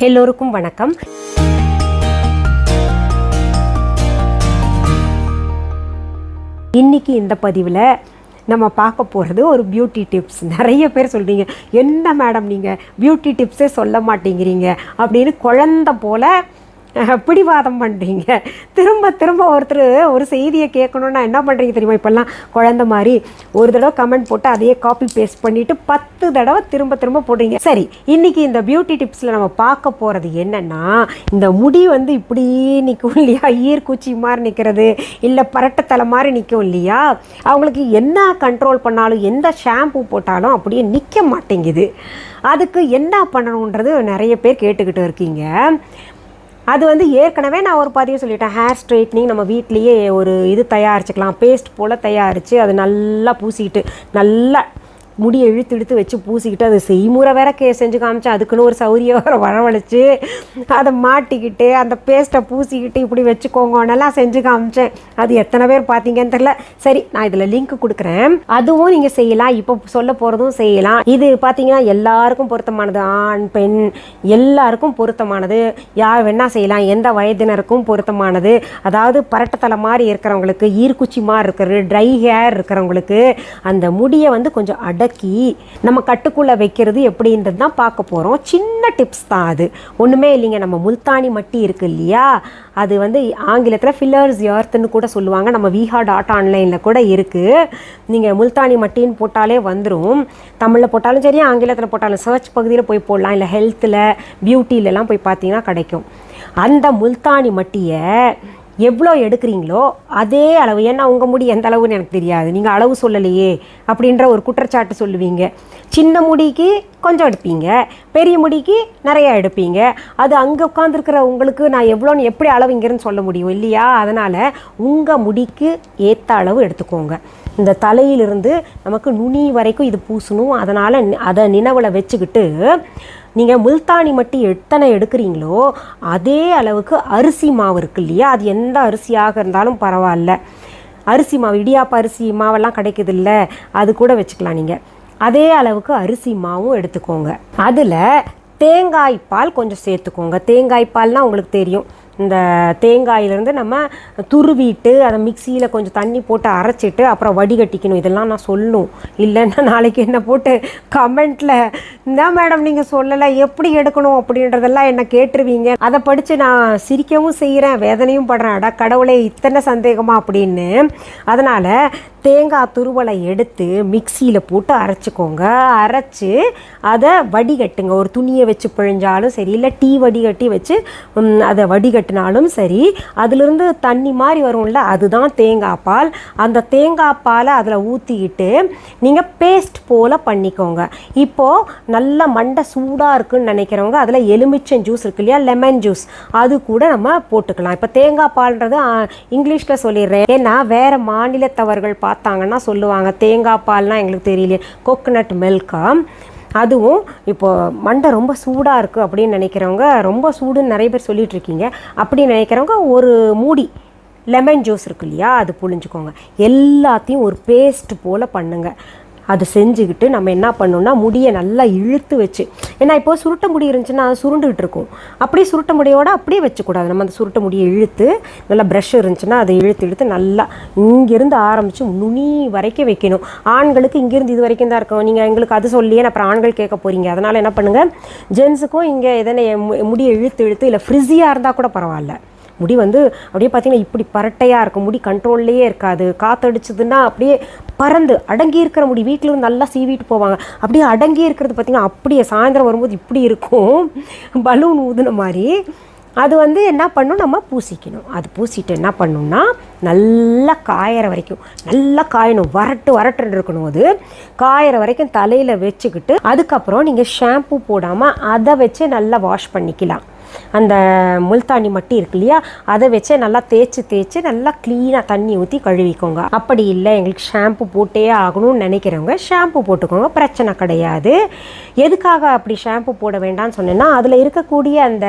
எல்லோருக்கும் வணக்கம். இன்னைக்கு இந்த பதிவில் நம்ம பார்க்க போகிறது ஒரு பியூட்டி டிப்ஸ். நிறைய பேர் சொல்கிறீங்க, என்ன மேடம் நீங்கள் பியூட்டி டிப்ஸே சொல்ல மாட்டேங்கிறீங்க அப்படின்னு குழந்தை போல் பிடிவாதம் பண்ணுறீங்க. திரும்ப திரும்ப ஒருத்தர் ஒரு செய்தியை கேட்கணுன்னா என்ன பண்ணுறீங்க தெரியுமா? இப்போல்லாம் குழந்த மாதிரி ஒரு தடவை கமெண்ட் போட்டு அதையே காப்பி பேஸ்ட் பண்ணிவிட்டு 10 தடவை திரும்ப திரும்ப போடுறீங்க. சரி, இன்றைக்கி இந்த பியூட்டி டிப்ஸில் நம்ம பார்க்க போகிறது என்னென்னா, இந்த முடி வந்து இப்படி நிற்கும் இல்லையா, ஈர்க்குச்சி மாதிரி நிற்கிறது, இல்லை பரட்டத்தலை மாதிரி நிற்கும் இல்லையா, அவங்களுக்கு என்ன கண்ட்ரோல் பண்ணாலும் எந்த ஷாம்பு போட்டாலும் அப்படியே நிற்க மாட்டேங்குது. அதுக்கு என்ன பண்ணணுன்றது நிறைய பேர் கேட்டுக்கிட்டு இருக்கீங்க. அது வந்து ஏற்கனவே நான் ஒரு பதிவு சொல்லிட்டேன். ஹேர் ஸ்ட்ரைட்னிங் நம்ம வீட்லேயே ஒரு இது தயாரிச்சுக்கலாம், பேஸ்ட் போல் தயாரித்து அது நல்லா பூசிக்கிட்டு, நல்லா முடியை இழுத்து வச்சு பூசிக்கிட்டு, அது செய்முறை வேற செஞ்சு காமிச்சேன். அதுக்குன்னு ஒரு சௌரியம் வேறு வரவழைச்சி அதை மாட்டிக்கிட்டு அந்த பேஸ்ட்டை பூசிக்கிட்டு இப்படி வச்சுக்கோங்க நல்லா செஞ்சு காமிச்சேன். அது எத்தனை பேர் பார்த்தீங்கன்னு தெரியல. சரி, நான் இதில் லிங்க் கொடுக்குறேன், அதுவும் நீங்கள் செய்யலாம். இப்போ சொல்ல போகிறதும் செய்யலாம். இது பார்த்தீங்கன்னா எல்லாருக்கும் பொருத்தமானது, ஆண் பெண் எல்லாருக்கும் பொருத்தமானது. யார் வேணால் செய்யலாம், எந்த வயதினருக்கும் பொருத்தமானது. அதாவது பரட்டத்தலை மாதிரி இருக்கிறவங்களுக்கு, ஈர்க்குச்சி மாதிரி இருக்கிறது, ட்ரை ஹேர் இருக்கிறவங்களுக்கு அந்த முடியை வந்து கொஞ்சம் நம்ம கட்டுக்குள்ளே வைக்கிறது எப்படின்றது தான் பார்க்க போகிறோம். சின்ன டிப்ஸ் தான் அது, ஒன்றுமே இல்லைங்க. நம்ம முல்தானி மட்டி இருக்குது இல்லையா, அது வந்து ஆங்கிலத்தில் ஃபில்லர்ஸ் எர்த்துன்னு கூட சொல்லுவாங்க. நம்ம viha.online கூட இருக்குது. நீங்கள் முல்தானி மட்டின்னு போட்டாலே வந்துடும். தமிழில் போட்டாலும் சரி, ஆங்கிலத்தில் போட்டாலும் சர்ச் பகுதியில் போய் போடலாம், இல்லை ஹெல்த்தில் பியூட்டிலெலாம் போய் பார்த்தீங்கன்னா கிடைக்கும். அந்த முல்தானி மட்டியை எவ்வளோ எடுக்கிறீங்களோ அதே அளவு, ஏன்னா உங்கள் முடி எந்த அளவுன்னு எனக்கு தெரியாது, நீங்கள் அளவு சொல்லலையே அப்படின்ற ஒரு குற்றச்சாட்டு சொல்லுவீங்க. சின்ன முடிக்கு கொஞ்சம் எடுப்பீங்க, பெரிய முடிக்கு நிறையா எடுப்பீங்க. அது அங்கே உட்காந்துருக்கிற உங்களுக்கு நான் எவ்வளோன்னு எப்படி அளவுங்கிறன்னு சொல்ல முடியும் இல்லையா? அதனால் உங்கள் முடிக்கு ஏற்ற அளவு எடுத்துக்கோங்க. இந்த தலையிலிருந்து நமக்கு நுனி வரைக்கும் இது பூசணும். அதனால் அதை நினைவில் வச்சுக்கிட்டு நீங்கள் முல்தானி மட்டி எத்தனை எடுக்கிறீங்களோ அதே அளவுக்கு அரிசி மாவு இருக்குது இல்லையா, அது எந்த அரிசியாக இருந்தாலும் பரவாயில்ல. அரிசி மாவு, இடியாப்ப அரிசி மாவெல்லாம் கிடைக்குது இல்லை, அது கூட வச்சுக்கலாம். நீங்கள் அதே அளவுக்கு அரிசி மாவும் எடுத்துக்கோங்க. அதில் தேங்காய் பால் கொஞ்சம் சேர்த்துக்கோங்க. தேங்காய் பால்னால் உங்களுக்கு தெரியும், இந்த தேங்காயிலேருந்து நம்ம துருவிட்டு அதை மிக்சியில் கொஞ்சம் தண்ணி போட்டு அரைச்சிட்டு அப்புறம் வடிகட்டிக்கணும். இதெல்லாம் நான் சொல்லணும், இல்லைன்னா நாளைக்கு என்ன போட்டு கமெண்ட்டில் என்ன மேடம் நீங்கள் சொல்லலை, எப்படி எடுக்கணும் அப்படின்றதெல்லாம் என்ன கேட்டுருவீங்க. அதை படித்து நான் சிரிக்கவும் செய்கிறேன், வேதனையும் படுறேன். அடா கடவுளே, இத்தனை சந்தேகமா அப்படின்னு. அதனால் தேங்காய் துருவலை எடுத்து மிக்சியில் போட்டு அரைச்சிக்கோங்க. அரைச்சி அதை வடிகட்டுங்க. ஒரு துணியை வச்சு பிழிஞ்சாலும் சரி, இல்லை டீ வடிகட்டி வச்சு அதை வடிகட்டினாலும் சரி, அதிலிருந்து தண்ணி மாதிரி வரும்ல, அதுதான் தேங்காய் பால். அந்த தேங்காய் பாலை அதில் ஊற்றிக்கிட்டு நீங்கள் பேஸ்ட் போல் பண்ணிக்கோங்க. இப்போது நல்ல மண்டை சூடாக இருக்குன்னு நினைக்கிறவங்க அதில் எலுமிச்சம் ஜூஸ் இருக்கு இல்லையா, லெமன் ஜூஸ், அது கூட நம்ம போட்டுக்கலாம். இப்போ தேங்காய் பால்ன்றது இங்கிலீஷில் சொல்லிடுறேன், ஏன்னா வேறு மாநிலத்தவர்கள் பார்த்தாங்கன்னா சொல்லுவாங்க தேங்காய் பால்னால் எங்களுக்கு தெரியலையே, கோகனட் மில்கா. அதுவும் இப்போது மண்டை ரொம்ப சூடாக இருக்குது அப்படின்னு நினைக்கிறவங்க, ரொம்ப சூடுன்னு நிறைய பேர் சொல்லிகிட்ருக்கீங்க அப்படின்னு நினைக்கிறவங்க, ஒரு மூடி லெமன் ஜூஸ் இருக்கு இல்லையா, அது புழிஞ்சுக்கோங்க. எல்லாத்தையும் ஒரு பேஸ்ட் போல் பண்ணுங்கள். அது செஞ்சுக்கிட்டு நம்ம என்ன பண்ணணும்னா, முடியை நல்லா இழுத்து வச்சு, ஏன்னா இப்போ சுருட்ட முடி இருந்துச்சுன்னா அது சுருண்டுகிட்டு இருக்கும், அப்படியே சுருட்ட முடியோடு அப்படியே வச்சுக்கூடாது. நம்ம அந்த சுருட்ட முடியை இழுத்து, நல்லா ப்ரஷ் இருந்துச்சுன்னா அதை இழுத்து நல்லா இங்கேருந்து ஆரம்பித்து நுனி வரைக்கும் வைக்கணும். ஆண்களுக்கு இங்கேருந்து இது வரைக்கும் தான் இருக்கும். நீங்கள் எங்களுக்கு அது சொல்லியே அப்புறம் ஆண்கள் கேட்க போகிறீங்க. அதனால் என்ன பண்ணுங்கள், ஜென்ஸுக்கும் இங்கே எதனை முடியை இழுத்து இல்லை ஃப்ரிஸியாக இருந்தால் கூட பரவாயில்ல. முடி வந்து அப்படியே பார்த்திங்கன்னா இப்படி பரட்டையாக இருக்கும், முடி கண்ட்ரோல்லையே இருக்காது. காற்றடிச்சதுன்னா அப்படியே பறந்து அடங்கி இருக்கிற முடி, வீட்டில் நல்லா சீவிட்டு போவாங்க, அப்படியே அடங்கி இருக்கிறது பார்த்திங்கன்னா அப்படியே சாயந்தரம் வரும்போது இப்படி இருக்கும், பலூன் ஊதுன மாதிரி. அது வந்து என்ன பண்ணணும், நம்ம பூசிக்கணும். அது பூசிட்டு என்ன பண்ணணும்னா, நல்லா காயிற வரைக்கும் நல்லா காயணும், வரட்டுன்னு இருக்கணும். அது காயிற வரைக்கும் தலையில் வச்சுக்கிட்டு அதுக்கப்புறம் நீங்கள் ஷாம்பு போடாமல் அதை வச்சு நல்லா வாஷ் பண்ணிக்கலாம். அந்த முல்தானி மட்டி இருக்கு இல்லையா, அதை வச்சு நல்லா தேய்ச்சி நல்லா க்ளீனாக தண்ணி ஊற்றி கழுவிக்கோங்க. அப்படி இல்லை எங்களுக்கு ஷாம்பு போட்டே ஆகணும்னு நினைக்கிறவங்க ஷாம்பு போட்டுக்கோங்க, பிரச்சனை கிடையாது. எதுக்காக அப்படி ஷாம்பு போட வேண்டாம்னு சொன்னேன்னா, அதில் இருக்கக்கூடிய அந்த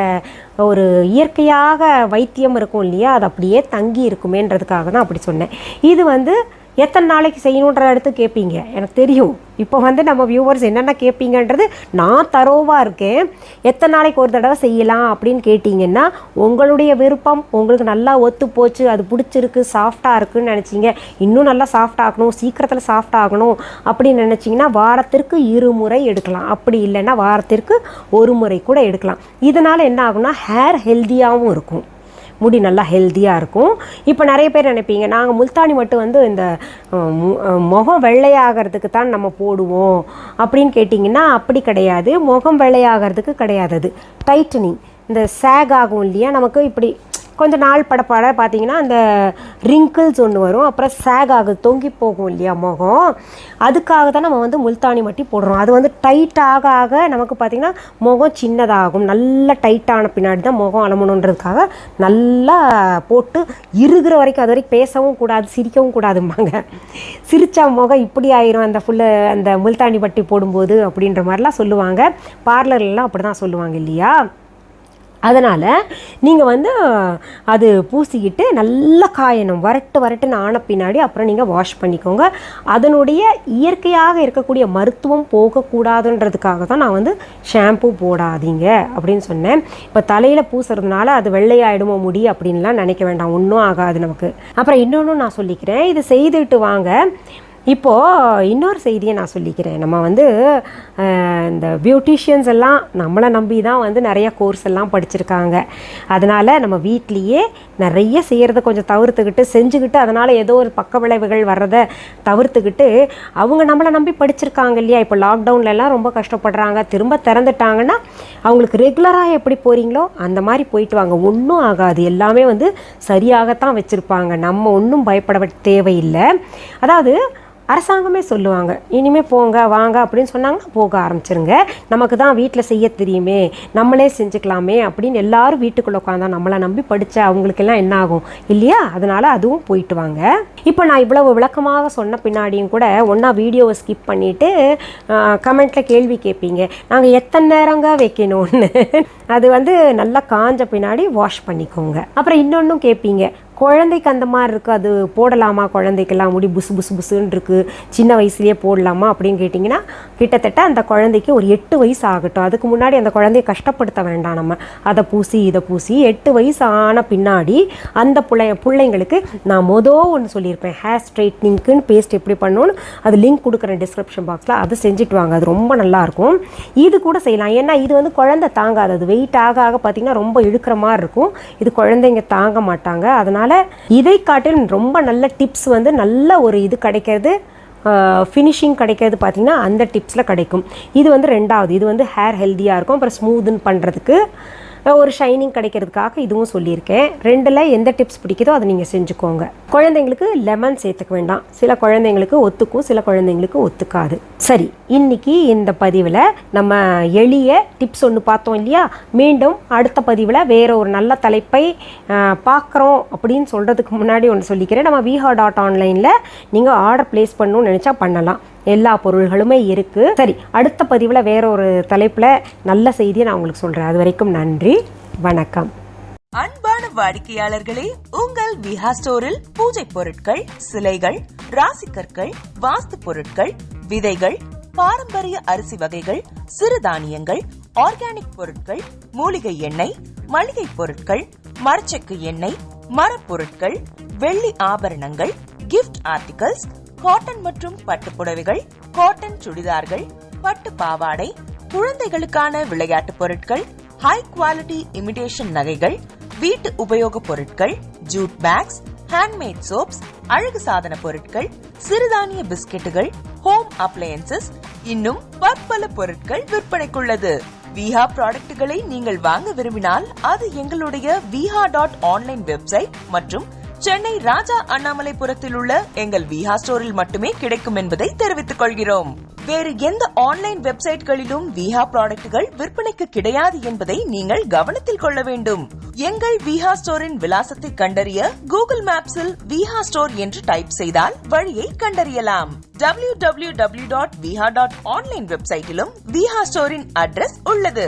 ஒரு இயற்கையாக வைத்தியம் இருக்கும் இல்லையா, அது அப்படியே தங்கி இருக்குமேன்றதுக்காக தான் அப்படி சொன்னேன். இது வந்து எத்தனை நாளைக்கு செய்யணுன்ற எடுத்து கேட்பீங்க, எனக்கு தெரியும். இப்போ வந்து நம்ம வியூவர்ஸ் என்னென்ன கேட்பீங்கன்றது நான் தரோவாக இருக்கேன். எத்தனை நாளைக்கு ஒரு தடவை செய்யலாம் அப்படின்னு கேட்டிங்கன்னா உங்களுடைய விருப்பம். உங்களுக்கு நல்லா ஒத்து போச்சு, அது பிடிச்சிருக்கு, சாஃப்டாக இருக்குன்னு நினச்சிங்க, இன்னும் நல்லா சாஃப்ட் ஆகணும், சீக்கிரத்தில் சாஃப்ட் ஆகணும் அப்படின்னு நினச்சிங்கன்னா வாரத்திற்கு 2 முறை எடுக்கலாம். அப்படி இல்லைன்னா வாரத்திற்கு 1 முறை கூட எடுக்கலாம். இதனால் என்ன ஆகும்னா ஹேர் ஹெல்த்தியாகவும் இருக்கும், முடி நல்லா ஹெல்த்தியாக இருக்கும். இப்போ நிறைய பேர் நினைப்பீங்க நாங்கள் முல்தானி மட்டும் வந்து இந்த முகம் வெள்ளையாகிறதுக்கு தான் நம்ம போடுவோம் அப்படின்னு கேட்டிங்கன்னா அப்படி கிடையாது. முகம் வெள்ளையாகிறதுக்கு கிடையாது, அது டைட்டனிங். இந்த சேக் ஆகும் இல்லையா, நமக்கு இப்படி கொஞ்சம் நாள் படப்பட பார்த்தீங்கன்னா அந்த ரிங்கிள்ஸ் ஒன்று வரும், அப்புறம் சேக் ஆகுது, தொங்கி போகும் இல்லையா முகம். அதுக்காக தான் நம்ம வந்து முல்தானி மட்டி போடுறோம். அது வந்து டைட் ஆக ஆக நமக்கு பார்த்திங்கன்னா முகம் சின்னதாகும். நல்லா டைட்டான பின்னாடி தான் முகம் அலமணுன்றதுக்காக நல்லா போட்டு இறுகிற வரைக்கும், அது வரைக்கும் பேசவும் கூடாது, சிரிக்கவும் கூடாதும்பாங்க. சிரித்தா முகம் இப்படி ஆயிரும் அந்த அந்த முல்தானி மட்டி போடும்போது அப்படின்ற மாதிரிலாம் சொல்லுவாங்க. பார்லர்லாம் அப்படி தான் சொல்லுவாங்க இல்லையா. அதனால் நீங்கள் வந்து அது பூசிக்கிட்டு நல்லா காயணும், வரட்டுன்னு ஆன பின்னாடி அப்புறம் நீங்கள் வாஷ் பண்ணிக்கோங்க. அதனுடைய இயற்கையாக இருக்கக்கூடிய மருத்துவம் போகக்கூடாதுன்றதுக்காக தான் நான் வந்து ஷாம்பு போடாதீங்க அப்படின்னு சொன்னேன். இப்போ தலையில் பூசுறதுனால அது வெள்ளையாயிடுமோ முடி அப்படின்லாம் நினைக்க வேண்டாம், ஒன்றும் ஆகாது நமக்கு. அப்புறம் இன்னொன்று நான் சொல்லிக்கிறேன், இது செய்துட்டு வாங்க. இப்போது இன்னொரு செய்தியை நான் சொல்லிக்கிறேன். நம்ம வந்து இந்த பியூட்டிஷியன்ஸ் எல்லாம் நம்மளை நம்பி தான் வந்து நிறைய கோர்ஸ் எல்லாம் படிச்சிருக்காங்க. அதனால் நம்ம வீட்லேயே நிறைய செய்கிறத கொஞ்சம் தவிர்த்துக்கிட்டு செஞ்சுக்கிட்டு அதனால் ஏதோ ஒரு பக்க விளைவுகள் வர்றதை தவிர்த்துக்கிட்டு அவங்க நம்மளை நம்பி படிச்சிருக்காங்க இல்லையா. இப்போ லாக்டவுன்லலாம் ரொம்ப கஷ்டப்படுறாங்க, திரும்ப திறந்துட்டாங்கன்னா அவங்களுக்கு ரெகுலராக எப்படி போகிறீங்களோ அந்த மாதிரி போயிட்டு வாங்க, ஒன்றும் ஆகாது. எல்லாமே வந்து சரியாகத்தான் வச்சுருப்பாங்க, நம்ம ஒன்றும் பயப்பட தேவையில்லை. அதாவது அரசாங்கமே சொல்லுவாங்க இனிமேல் போங்க வாங்க அப்படின்னு சொன்னாங்கன்னா போக ஆரம்பிச்சிருங்க. நமக்கு தான் வீட்டில் செய்ய தெரியுமே, நம்மளே செஞ்சுக்கலாமே அப்படின்னு எல்லாரும் வீட்டுக்குள்ளே உட்காந்தா நம்மளை நம்பி படித்த அவங்களுக்கெல்லாம் என்ன ஆகும் இல்லையா. அதனால் அதுவும் போயிட்டு வாங்க. இப்போ நான் இவ்வளவு விளக்கமாக சொன்ன பின்னாடியும் கூட ஒன்றா வீடியோவை ஸ்கிப் பண்ணிவிட்டு கமெண்ட்டில் கேள்வி கேட்பீங்க, நாங்கள் எத்தனை நேரங்க வைக்கணும்னு. அது வந்து நல்லா காஞ்ச பின்னாடி வாஷ் பண்ணிக்கோங்க. அப்புறம் இன்னொன்றும் கேட்பீங்க, குழந்தைக்கு அந்த மாதிரி இருக்குது, அது போடலாமா, குழந்தைக்கெல்லாம் முடி புசு புசு புசுன்னு இருக்குது, சின்ன வயசுலேயே போடலாமா அப்படின்னு கேட்டிங்கன்னா கிட்டத்தட்ட அந்த குழந்தைக்கு ஒரு 8 வயசு ஆகட்டும். அதுக்கு முன்னாடி அந்த குழந்தைய கஷ்டப்படுத்த வேண்டாம். நம்ம அதை பூசி இதை பூசி 8 வயசு ஆன பின்னாடி அந்த பிள்ளைங்களுக்கு நான் ஒன்று சொல்லியிருப்பேன், ஹேர் ஸ்ட்ரைட்னிங்க்குன்னு பேஸ்ட் எப்படி பண்ணணும்னு, அது லிங்க் கொடுக்குறேன் டிஸ்கிரிப்ஷன் பாக்ஸில், அதை செஞ்சுட்டு வாங்க, அது ரொம்ப நல்லாயிருக்கும். இது கூட செய்யலாம், ஏன்னா இது வந்து குழந்தை தாங்காது, அது வெயிட் ஆக ஆக பார்த்திங்கன்னா ரொம்ப இழுக்கிற மாதிரி இருக்கும். இது குழந்தைங்க தாங்க மாட்டாங்க. அதனால் இதை காட்டிலும் ரொம்ப நல்ல டிப்ஸ் வந்து நல்ல ஒரு இது கிடைக்கிறது, ஃபினிஷிங் கிடைக்கிறது பார்த்திங்கன்னா அந்த டிப்ஸில் கிடைக்கும். இது வந்து 2வது, இது வந்து ஹேர் ஹெல்த்தியாக இருக்கும். அப்புறம் ஸ்மூத்துன்னு பண்ணுறதுக்கு ஒரு ஷைனிங் கிடைக்கிறதுக்காக இதுவும் சொல்லியிருக்கேன். 2ல் எந்த டிப்ஸ் பிடிக்குதோ அதை நீங்கள் செஞ்சுக்கோங்க. குழந்தைங்களுக்கு லெமன் சேர்த்துக்க வேண்டாம், சில குழந்தைங்களுக்கு ஒத்துக்கும், சில குழந்தைங்களுக்கு ஒத்துக்காது. சரி, இன்னைக்கு இந்த பதிவில் நம்ம எளிய டிப்ஸ் ஒன்று பார்த்தோம் இல்லையா. மீண்டும் அடுத்த பதிவில் வேறு ஒரு நல்ல தலைப்பை பார்க்குறோம் அப்படின்னு சொல்கிறதுக்கு முன்னாடி ஒன்று சொல்லிக்கிறேன். நம்ம viha.online நீங்கள் ஆர்டர் ப்ளேஸ் பண்ணணும்னு நினச்சா பண்ணலாம், எல்லா பொருள்களுமே இருக்குது. சரி, அடுத்த பதிவில் வேற ஒரு தலைப்பில் நல்ல செய்தியை நான் உங்களுக்கு சொல்கிறேன். அது வரைக்கும் நன்றி, வணக்கம். அன்பான வாடிக்கையாளர்களே, உங்கள் விஹா ஸ்டோரில் பூஜை பொருட்கள், சிலைகள், ராசிக்கற்கள், வாஸ்து பொருட்கள், விதைகள், பாரம்பரிய அரிசி வகைகள், சிறுதானியங்கள், ஆர்கானிக் பொருட்கள், மூலிகை எண்ணெய், மளிகை பொருட்கள், மரச்செக்கு எண்ணெய், மரப்பொருட்கள், வெள்ளி ஆபரணங்கள், கிஃப்ட் ஆர்டிகல்ஸ், காட்டன் மற்றும் பட்டு புடவைகள், காட்டன் சுடிதார்கள், பட்டு பாவாடை, குழந்தைகளுக்கான விளையாட்டு பொருட்கள், ஹை குவாலிட்டி இமிடேஷன் நகைகள், வீட்டு உபயோக பொருட்கள், ஜூட் பேக்ஸ், ஹேண்ட்மேட் சோப்ஸ், அழகு சாதன பொருட்கள், சிறுதானிய பிஸ்கெட்டுகள், ஹோம் அப்ளையன்சஸ், இன்னும் பற்பல பொருட்கள் விற்பனைக்குள்ளது. விஹா ப்ராடக்ட்களை நீங்கள் வாங்க விரும்பினால் அது எங்களுடைய viha.online வெப்சைட் மற்றும் சென்னை ராஜா அண்ணாமலைபுரத்தில் உள்ள எங்கள் விஹா ஸ்டோரில் மட்டுமே கிடைக்கும் என்பதை தெரிவித்துக் கொள்கிறோம். வேறு எந்த ஆன்லைன் வெப்சைட்களிலும் விஹா ப்ராடக்ட்கள் விற்பனைக்கு கிடையாது என்பதை நீங்கள் கவனத்தில் கொள்ள வேண்டும். எங்கள் விஹா ஸ்டோரின் விலாசத்தை கண்டறிய கூகுள் மேப்ஸில் விஹா ஸ்டோர் என்று டைப் செய்தால் வழியை கண்டறியலாம். www.viha.online வெப்சைட்டிலும் விஹா ஸ்டோரின் அட்ரஸ் உள்ளது.